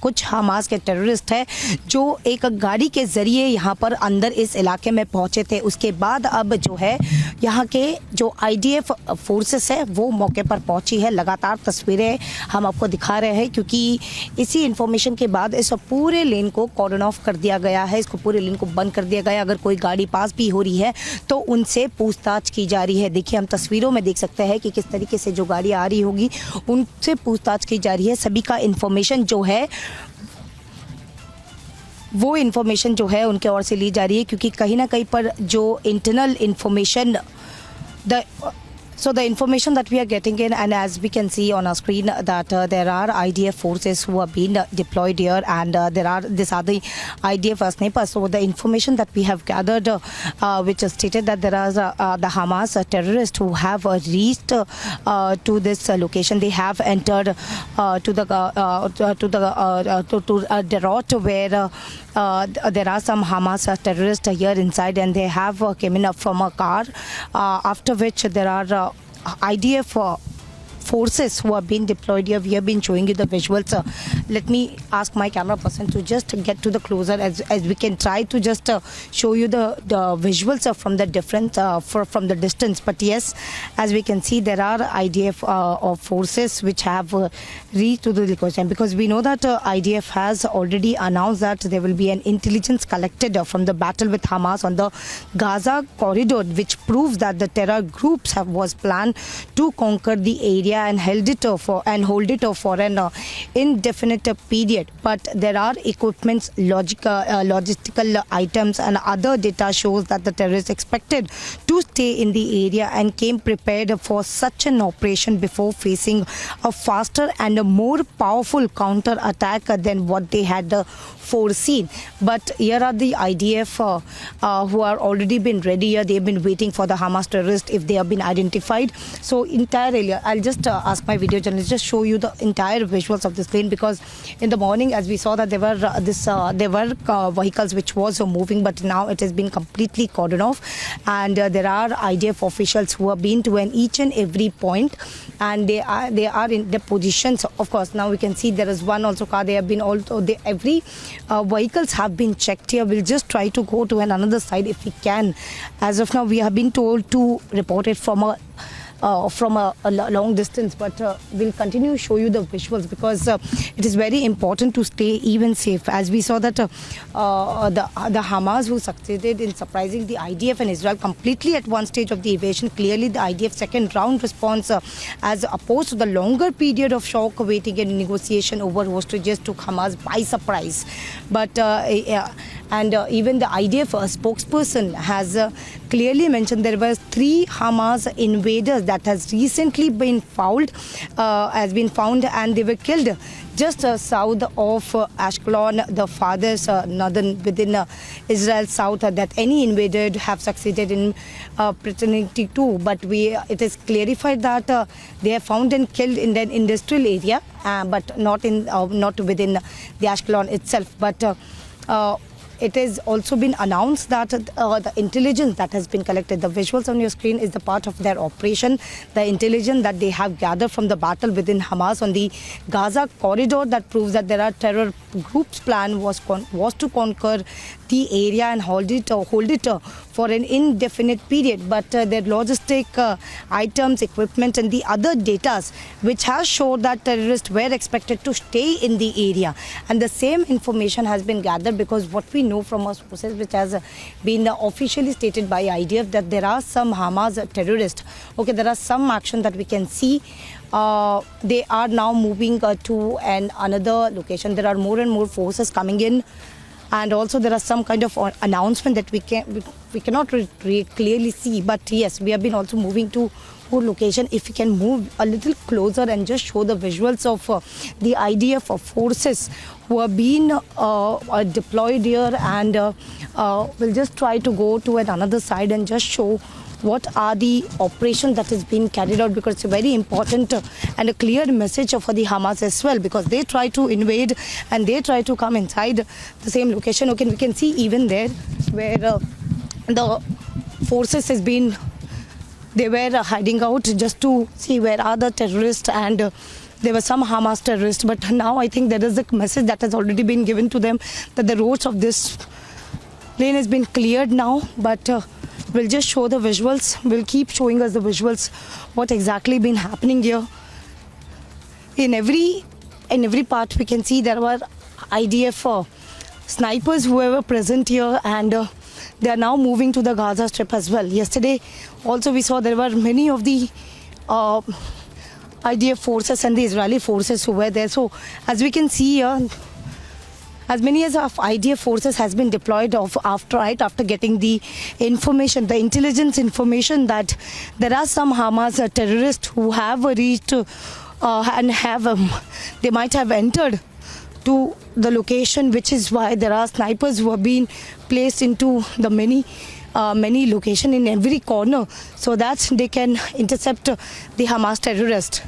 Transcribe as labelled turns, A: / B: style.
A: कुछ हमास के टेररिस्ट हैं जो एक गाड़ी के ज़रिए यहाँ पर अंदर इस इलाके में पहुँचे थे। उसके बाद अब जो है यहाँ के जो IDF फोर्सेस है वो मौके पर पहुँची है। लगातार तस्वीरें हम आपको दिखा रहे हैं क्योंकि इसी इन्फॉर्मेशन के बाद इस पूरे लेन को कॉर्डन ऑफ कर दिया गया है, इसको पूरे लेन को बंद कर दिया गया। अगर कोई गाड़ी पास भी हो रही है तो उनसे पूछताछ की जा रही है। देखिए हम तस्वीरों में देख सकते हैं कि किस तरीके से जो गाड़ी आ रही होगी उनसे पूछताछ की जा रही है। सभी का इन्फॉर्मेशन जो है वो इन्फॉर्मेशन जो है उनके ओर से ली जा रही है क्योंकि कहीं ना कहीं पर जो internal information So the information that we are getting in, and as we can see on our screen, that there are IDF forces who have been deployed here, and these are the IDF snipers. So the information that we have gathered, which is stated that there are the Hamas terrorists who have reached to this location. They have entered to the Derot, where there are some Hamas terrorists here inside, and they have came in from a car. After which there are IDF forces who have been deployed here. We have been showing you the visuals. Let me ask my camera person to just get to the closer as we can try to just show you the visuals from the different from the distance. But yes, as we can see, there are IDF forces which have reached to the location, because we know that IDF has already announced that there will be an intelligence collected from the battle with Hamas on the Gaza corridor, which proves that the terror groups was planned to conquer the area and hold it for an indefinite period. But there are equipments, logistical items and other data shows that the terrorists expected to stay in the area and came prepared for such an operation before facing a faster and a more powerful counter attack than what they had foreseen. But here are the IDF who are already been ready here. They've been waiting for the Hamas terrorists if they have been identified. So entire area, I'll just ask my video journalist just show you the entire visuals of this plane, because in the morning as we saw that there were vehicles which was moving, but now it has been completely cordoned off, and there are IDF officials who have been to each and every point, and they are in their positions. Of course, now we can see there is one also car. They have been also every vehicles have been checked here. We'll just try to go to another side if we can. As of now, we have been told to report it from a long distance, but we'll continue to show you the visuals, because it is very important to stay even safe. As we saw that the Hamas who succeeded in surprising the IDF and Israel completely at one stage of the invasion, clearly the IDF second round response as opposed to the longer period of shock waiting and negotiation over hostages took Hamas by surprise. But even the IDF spokesperson has clearly mentioned there were 3 Hamas invaders that has recently been found, and they were killed just south of Ashkelon, the farthest northern within Israel's south, that any invader have succeeded in pretending to. But it is clarified that they are found and killed in an industrial area, but not within the Ashkelon itself. But it has also been announced that the intelligence that has been collected, the visuals on your screen is the part of their operation, the intelligence that they have gathered from the battle within Hamas on the Gaza corridor, that proves that there are terror groups' plan was to conquer the area and hold it for an indefinite period. But their logistic items, equipment and the other data which has showed that terrorists were expected to stay in the area. And the same information has been gathered, because what we know from our sources, which has been officially stated by IDF, that there are some Hamas terrorists. Okay, there are some action that we can see. They are now moving to another location. There are more and more forces coming in. And also there are some kind of announcement that we cannot clearly see. But yes, we have been also moving to more location. If we can move a little closer and just show the visuals of the IDF forces who have been deployed here, and we'll just try to go to another side and just show what are the operations that is being carried out, because it's a very important and a clear message for the Hamas as well, because they try to invade and they try to come inside the same location. Okay, we can see even there where the forces has been, they were hiding out just to see where are the terrorists, and there were some Hamas terrorists, but now I think there is a message that has already been given to them that the roads of this lane has been cleared now. But we'll just show the visuals. We'll keep showing us the visuals, what exactly been happening here. In every part we can see there were IDF snipers who were present here, and they are now moving to the Gaza Strip as well. Yesterday also we saw there were many of the IDF forces and the Israeli forces who were there. So as we can see here, as many as of IDF forces has been deployed after getting the information, the intelligence information that there are some Hamas terrorists who have reached and they might have entered to the location, which is why there are snipers who have been placed into the many location in every corner so that they can intercept the Hamas terrorists.